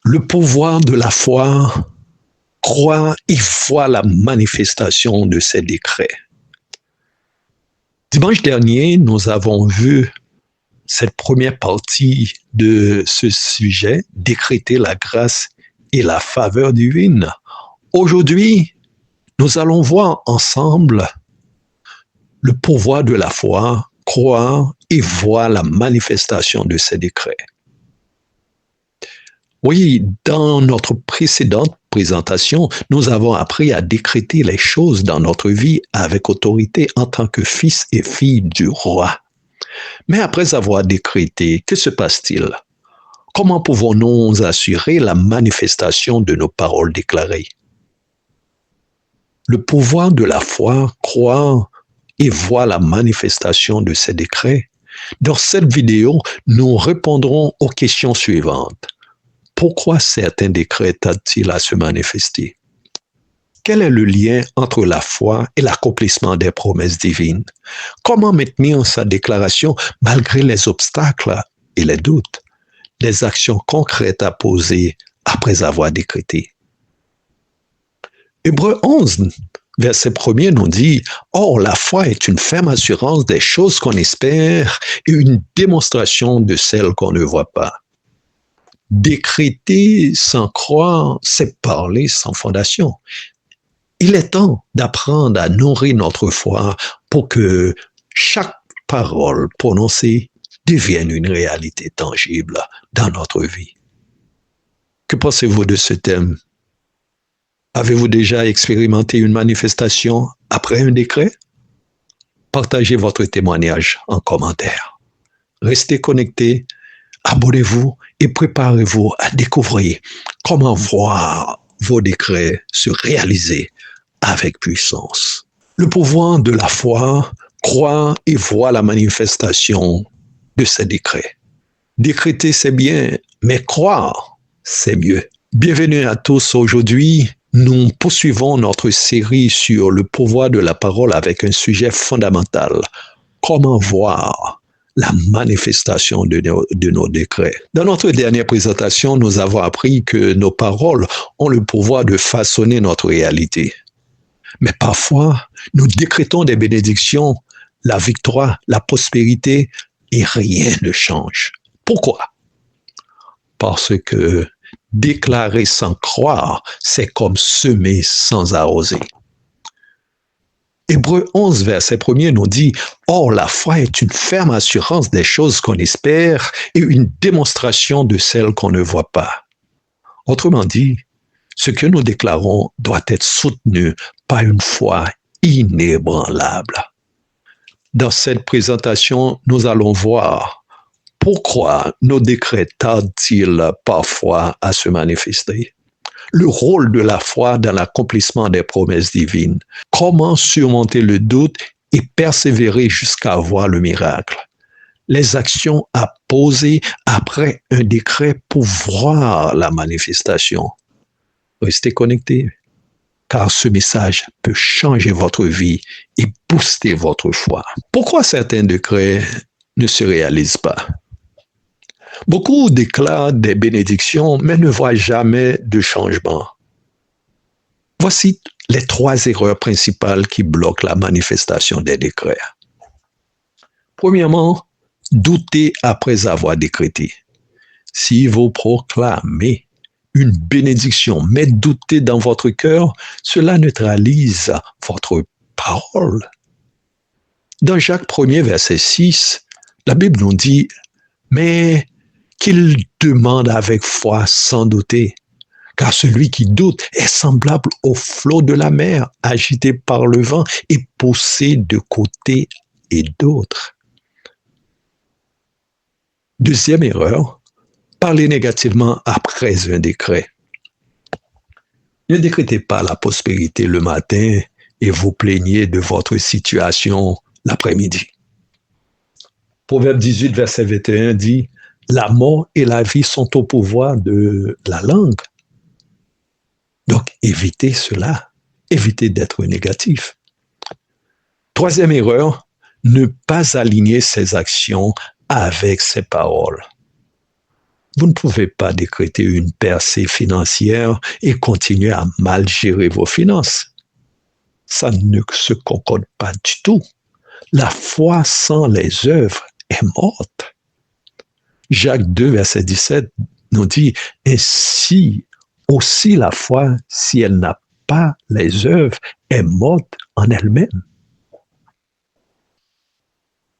Le pouvoir de la foi croit et voit la manifestation de ces décrets. Dimanche dernier, nous avons vu cette première partie de ce sujet, décréter la grâce et la faveur divine. Aujourd'hui, nous allons voir ensemble le pouvoir de la foi, croire et voir la manifestation de ces décrets. Oui, dans notre précédente présentation, nous avons appris à décréter les choses dans notre vie avec autorité en tant que fils et fille du roi. Mais après avoir décrété, que se passe-t-il? Comment pouvons-nous assurer la manifestation de nos paroles déclarées? Le pouvoir de la foi croit et voit la manifestation de ces décrets. Dans cette vidéo, nous répondrons aux questions suivantes. Pourquoi certains décrets tardent-ils à se manifester? Quel est le lien entre la foi et l'accomplissement des promesses divines? Comment maintenir sa déclaration malgré les obstacles et les doutes? Les actions concrètes à poser après avoir décrété. Hébreux 11, verset 1er nous dit « Or, la foi est une ferme assurance des choses qu'on espère et une démonstration de celles qu'on ne voit pas. » Décréter sans croire, c'est parler sans fondation. Il est temps d'apprendre à nourrir notre foi pour que chaque parole prononcée devienne une réalité tangible dans notre vie. Que pensez-vous de ce thème? Avez-vous déjà expérimenté une manifestation après un décret? Partagez votre témoignage en commentaire. Restez connectés, abonnez-vous et préparez-vous à découvrir comment voir vos décrets se réaliser avec puissance. Le pouvoir de la foi croit et voit la manifestation de ces décrets. Décréter, c'est bien, mais croire, c'est mieux. Bienvenue à tous aujourd'hui. Nous poursuivons notre série sur le pouvoir de la parole avec un sujet fondamental. Comment voir la manifestation de nos décrets. Dans notre dernière présentation, nous avons appris que nos paroles ont le pouvoir de façonner notre réalité. Mais parfois, nous décrétons des bénédictions, la victoire, la prospérité, et rien ne change. Pourquoi? Parce que déclarer sans croire, c'est comme semer sans arroser. Hébreux 11, verset 1er nous dit « Or, la foi est une ferme assurance des choses qu'on espère et une démonstration de celles qu'on ne voit pas. » Autrement dit, ce que nous déclarons doit être soutenu par une foi inébranlable. Dans cette présentation, nous allons voir pourquoi nos décrets tardent-ils parfois à se manifester. Le rôle de la foi dans l'accomplissement des promesses divines. Comment surmonter le doute et persévérer jusqu'à voir le miracle. Les actions à poser après un décret pour voir la manifestation. Restez connectés, car ce message peut changer votre vie et booster votre foi. Pourquoi certains décrets ne se réalisent pas? Beaucoup déclarent des bénédictions, mais ne voient jamais de changement. Voici les 3 erreurs principales qui bloquent la manifestation des décrets. Premièrement, douter après avoir décrété. Si vous proclamez une bénédiction, mais doutez dans votre cœur, cela neutralise votre parole. Dans Jacques 1er, verset 6, la Bible nous dit « Mais qu'il demande avec foi sans douter, car celui qui doute est semblable au flot de la mer, agité par le vent et poussé de côté et d'autre. » Deuxième erreur, parler négativement après un décret. Ne décrétez pas la prospérité le matin et vous plaignez de votre situation l'après-midi. Proverbe 18, verset 21 dit « La mort et la vie sont au pouvoir de la langue. » Donc, évitez cela. Évitez d'être négatif. Troisième erreur, ne pas aligner ses actions avec ses paroles. Vous ne pouvez pas décréter une percée financière et continuer à mal gérer vos finances. Ça ne se concorde pas du tout. La foi sans les œuvres est morte. Jacques 2, verset 17 nous dit, ainsi aussi la foi, si elle n'a pas les œuvres, est morte en elle-même.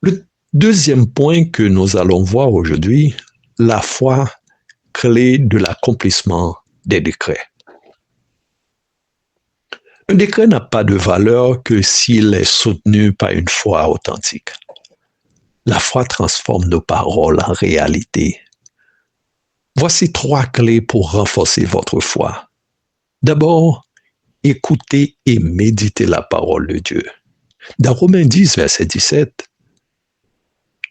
Le deuxième point que nous allons voir aujourd'hui, la foi, clé de l'accomplissement des décrets. Un décret n'a pas de valeur que s'il est soutenu par une foi authentique. La foi transforme nos paroles en réalité. Voici 3 clés pour renforcer votre foi. D'abord, écoutez et méditez la parole de Dieu. Dans Romains 10, verset 17,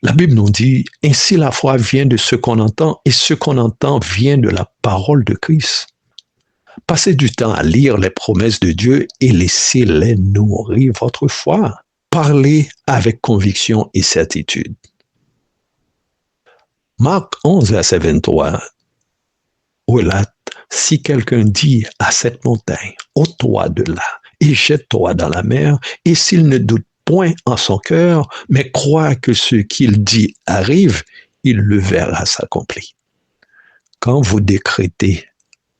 la Bible nous dit, « Ainsi la foi vient de ce qu'on entend, et ce qu'on entend vient de la parole de Christ. » Passez du temps à lire les promesses de Dieu et laissez-les nourrir votre foi. Parlez avec conviction et certitude. Marc 11, verset 23 relate, « Si quelqu'un dit à cette montagne, ôte-toi de là et jette-toi dans la mer, et s'il ne doute point en son cœur, mais croit que ce qu'il dit arrive, il le verra s'accomplir. » Quand vous décrétez,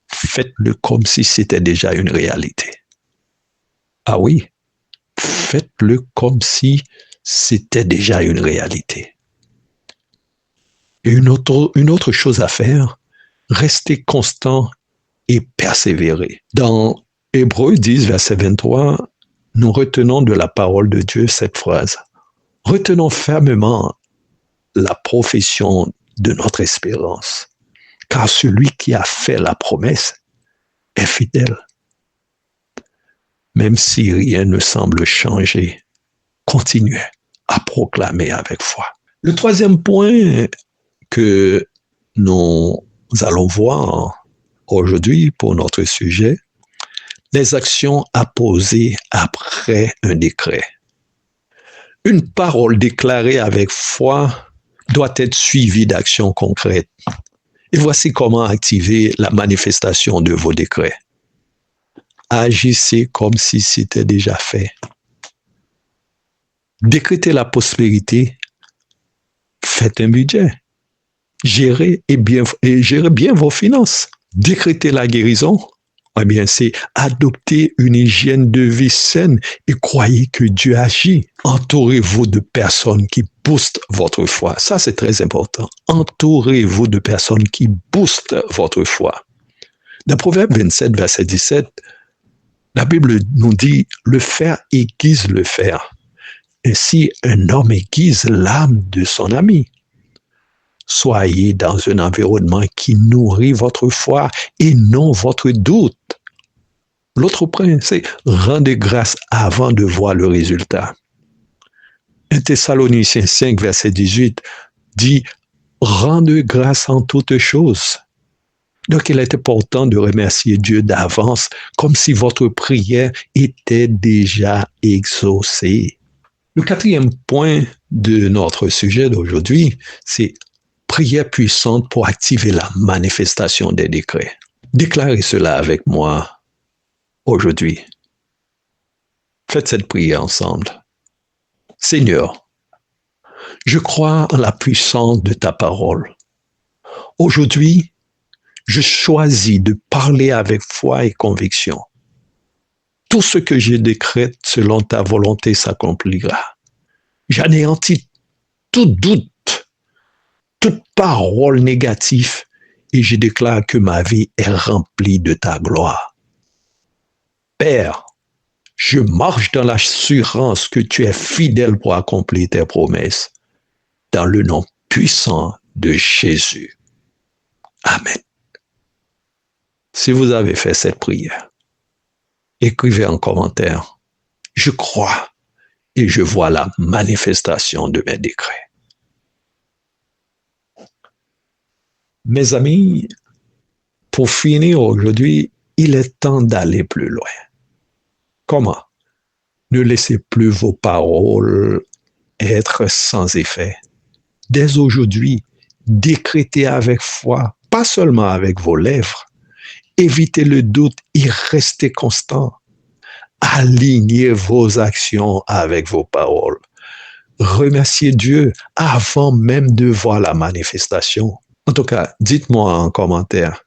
faites-le comme si c'était déjà une réalité. Ah oui, faites-le comme si c'était déjà une réalité. Et une autre chose à faire, restez constant et persévérez. Dans Hébreux 10, verset 23, nous retenons de la parole de Dieu cette phrase. Retenons fermement la profession de notre espérance, car celui qui a fait la promesse est fidèle. Même si rien ne semble changer, continuez à proclamer avec foi. Le troisième point que nous allons voir aujourd'hui pour notre sujet, les actions à poser après un décret. Une parole déclarée avec foi doit être suivie d'actions concrètes. Et voici comment activer la manifestation de vos décrets. Agissez comme si c'était déjà fait. Décrétez la prospérité. Faites un budget. Gérez bien vos finances. Décrétez la guérison. Eh bien, c'est adopter une hygiène de vie saine et croyez que Dieu agit. Entourez-vous de personnes qui boostent votre foi. Ça, c'est très important. Entourez-vous de personnes qui boostent votre foi. Dans Proverbe 27, verset 17, la Bible nous dit « Le fer aiguise le fer. Ainsi, un homme aiguise l'âme de son ami. » Soyez dans un environnement qui nourrit votre foi et non votre doute. L'autre point, c'est rendez grâce avant de voir le résultat. 1 Thessaloniciens 5, verset 18 dit « Rendez grâce en toutes choses. » Donc, il est important de remercier Dieu d'avance comme si votre prière était déjà exaucée. Le quatrième point de notre sujet d'aujourd'hui, c'est prière puissante pour activer la manifestation des décrets. Déclarez cela avec moi aujourd'hui. Faites cette prière ensemble. Seigneur, je crois en la puissance de ta parole. Aujourd'hui, je choisis de parler avec foi et conviction. Tout ce que je décrète selon ta volonté s'accomplira. J'anéantis tout doute, toute parole négative et je déclare que ma vie est remplie de ta gloire. Père, je marche dans l'assurance que tu es fidèle pour accomplir tes promesses. Dans le nom puissant de Jésus. Amen. Si vous avez fait cette prière, écrivez en commentaire, je crois et je vois la manifestation de mes décrets. Mes amis, pour finir aujourd'hui, il est temps d'aller plus loin. Comment? Ne laissez plus vos paroles être sans effet. Dès aujourd'hui, décrétez avec foi pas seulement avec vos lèvres. Évitez le doute et restez constant. Alignez vos actions avec vos paroles. Remerciez Dieu avant même de voir la manifestation. En tout cas, dites-moi en commentaire,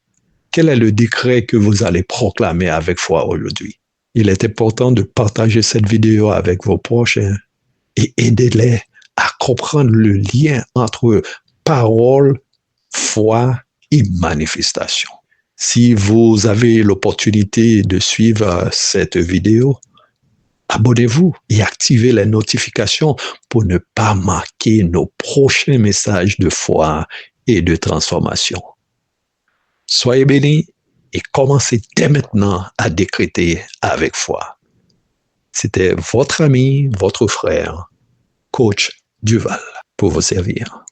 quel est le décret que vous allez proclamer avec foi aujourd'hui? Il est important de partager cette vidéo avec vos proches et aider-les à comprendre le lien entre parole, foi et manifestation. Si vous avez l'opportunité de suivre cette vidéo, abonnez-vous et activez les notifications pour ne pas manquer nos prochains messages de foi et de transformation. Soyez bénis et commencez dès maintenant à décréter avec foi. C'était votre ami, votre frère, Coach Duval, pour vous servir.